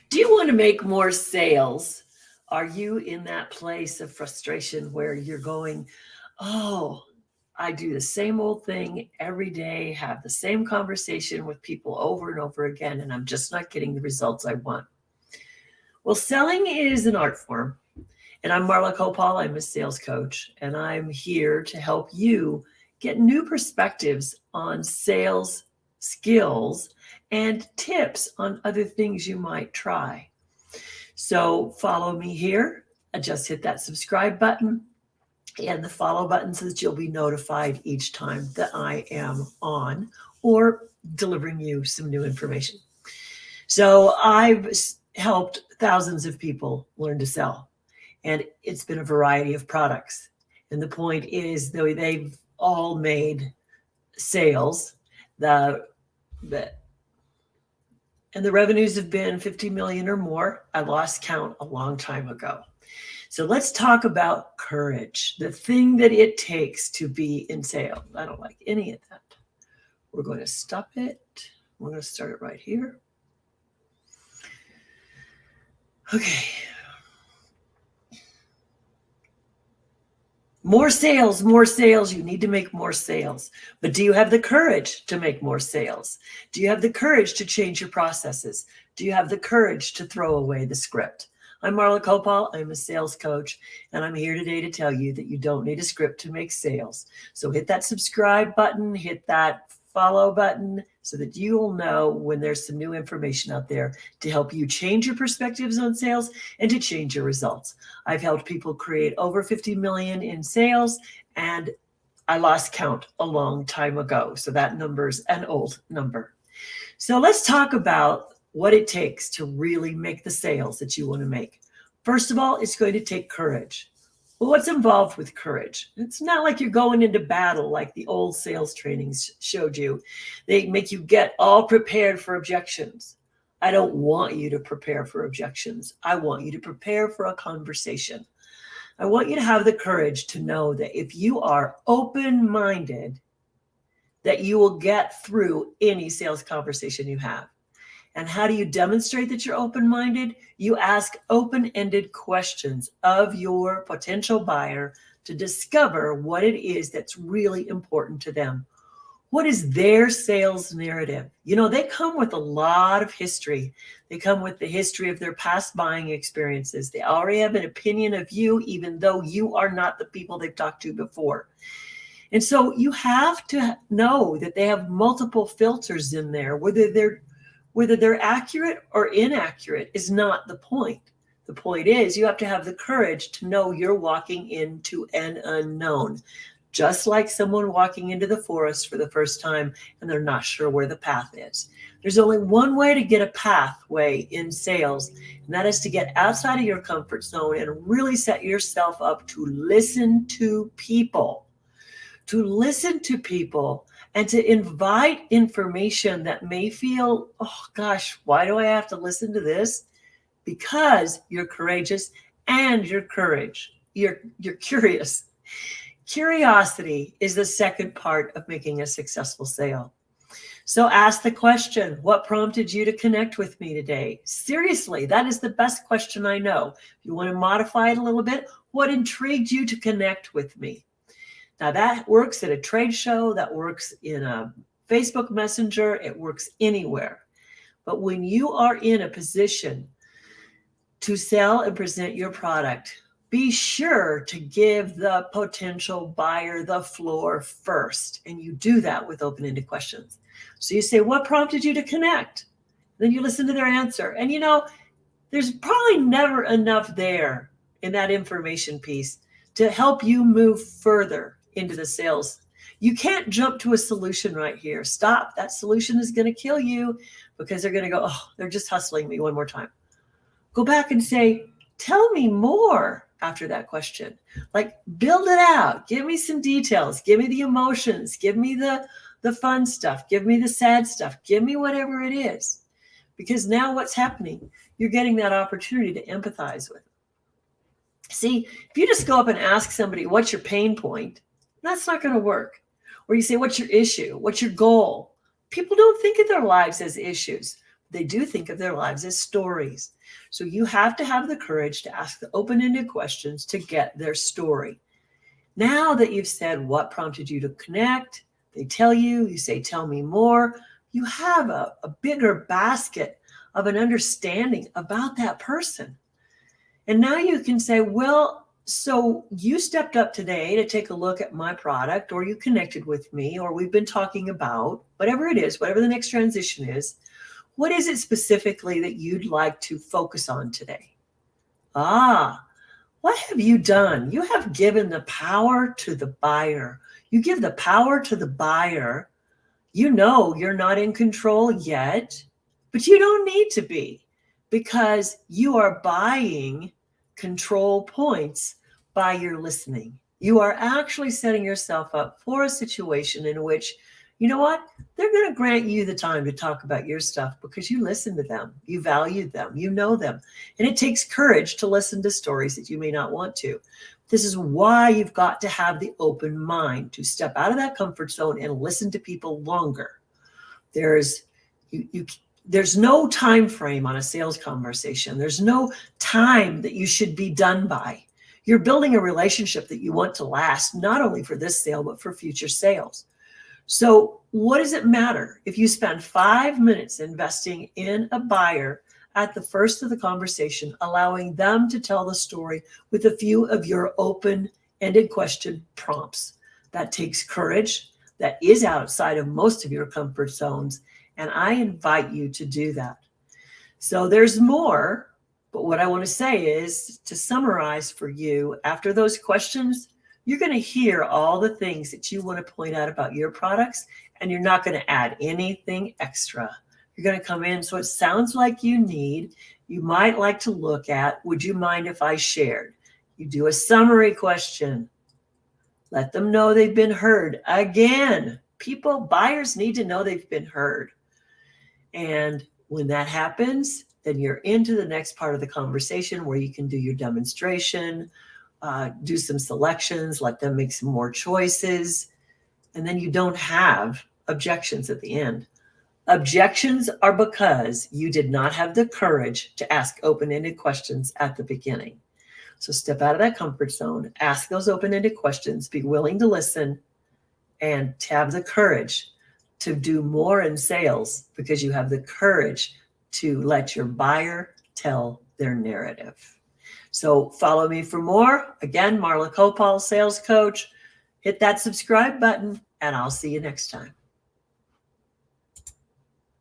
Do you want to make more sales? Are you in that place of frustration where you're going, oh, I do the same old thing every day, have the same conversation with people over and over again, and I'm just not getting the results I want? Well, selling is an art form. And I'm Marla Copal. I'm a sales coach, and I'm here to help you get new perspectives on sales skills and tips on other things you might try. So follow me here. Just hit that subscribe button and the follow button so that you'll be notified each time that I am on or delivering you some new information. So I've helped thousands of people learn to sell. And it's been a variety of products. And the point is, though they've all made sales, and the revenues have been 50 million or more. I lost count a long time ago. So let's talk about courage, the thing that it takes to be in sales. I don't like any of that. We're going to stop it. We're going to start it right here. Okay. More sales, more sales. You need to make more sales. But do you have the courage to make more sales? Do you have the courage to change your processes? Do you have the courage to throw away the script? I'm Marla Copal. I'm a sales coach, and I'm here today to tell you that you don't need a script to make sales. So hit that subscribe button, hit that follow button so that you will know when there's some new information out there to help you change your perspectives on sales and to change your results. I've helped people create over 50 million in sales, and I lost count a long time ago. So that number's an old number. So let's talk about what it takes to really make the sales that you want to make. First of all, it's going to take courage. Well, what's involved with courage? It's not like you're going into battle like the old sales trainings showed you. They make you get all prepared for objections. I don't want you to prepare for objections. I want you to prepare for a conversation. I want you to have the courage to know that if you are open-minded, that you will get through any sales conversation you have. And how do you demonstrate that you're open-minded? You ask open-ended questions of your potential buyer to discover what it is that's really important to them. What is their sales narrative? You know, they come with a lot of history. They come with the history of their past buying experiences. They already have an opinion of you, even though you are not the people they've talked to before. And so you have to know that they have multiple filters in there. Whether they're accurate or inaccurate is not the point. The point is you have to have the courage to know you're walking into an unknown, just like someone walking into the forest for the first time and they're not sure where the path is. There's only one way to get a pathway in sales, and that is to get outside of your comfort zone and really set yourself up to listen to people. And to invite information that may feel, oh gosh, why do I have to listen to this? Because you're courageous and you're curious. Curiosity is the second part of making a successful sale. So ask the question, what prompted you to connect with me today? Seriously, that is the best question I know. If you want to modify it a little bit, what intrigued you to connect with me? Now that works at a trade show, that works in a Facebook Messenger, it works anywhere. But when you are in a position to sell and present your product, be sure to give the potential buyer the floor first. And you do that with open-ended questions. So you say, what prompted you to connect? Then you listen to their answer. And you know, there's probably never enough there in that information piece to help you move further into the sales. You can't jump to a solution right here. Stop. That solution is going to kill you because they're going to go, oh, they're just hustling me one more time. Go back and say, tell me more after that question. Like, build it out. Give me some details. Give me the emotions. Give me the fun stuff. Give me the sad stuff. Give me whatever it is. Because now what's happening? You're getting that opportunity to empathize with them. See, if you just go up and ask somebody, what's your pain point? That's not going to work. Or you say, what's your issue? What's your goal? People don't think of their lives as issues. They do think of their lives as stories. So you have to have the courage to ask the open-ended questions to get their story. Now that you've said what prompted you to connect, they tell you, you say, tell me more. You have a bigger basket of an understanding about that person. And now you can say, well, so you stepped up today to take a look at my product, or you connected with me, or we've been talking about whatever it is, whatever the next transition is. What is it specifically that you'd like to focus on today? What have you done? You have given the power to the buyer. You give the power to the buyer. You know you're not in control yet, but you don't need to be, because you are buying control points by your listening. You are actually setting yourself up for a situation in which, you know what? They're going to grant you the time to talk about your stuff because you listen to them, you value them, you know them. And it takes courage to listen to stories that you may not want to. This is why you've got to have the open mind to step out of that comfort zone and listen to people longer. There's no time frame on a sales conversation. There's no time that you should be done by. You're building a relationship that you want to last, not only for this sale, but for future sales. So what does it matter if you spend 5 minutes investing in a buyer at the first of the conversation, allowing them to tell the story with a few of your open-ended question prompts? That takes courage. That is outside of most of your comfort zones. And I invite you to do that. So there's more, but what I want to say is, to summarize for you, after those questions, you're going to hear all the things that you want to point out about your products, and you're not going to add anything extra. You're going to come in. So it sounds like you might like to look at, would you mind if I shared? You do a summary question. Let them know they've been heard. Again, buyers need to know they've been heard. And when that happens, then you're into the next part of the conversation where you can do your demonstration, do some selections, let them make some more choices, and then you don't have objections at the end. Objections are because you did not have the courage to ask open-ended questions at the beginning. So step out of that comfort zone, ask those open-ended questions, be willing to listen, and have the courage to do more in sales, because you have the courage to let your buyer tell their narrative. So follow me for more. Again, Marla Copal, sales coach. Hit that subscribe button, and I'll see you next time.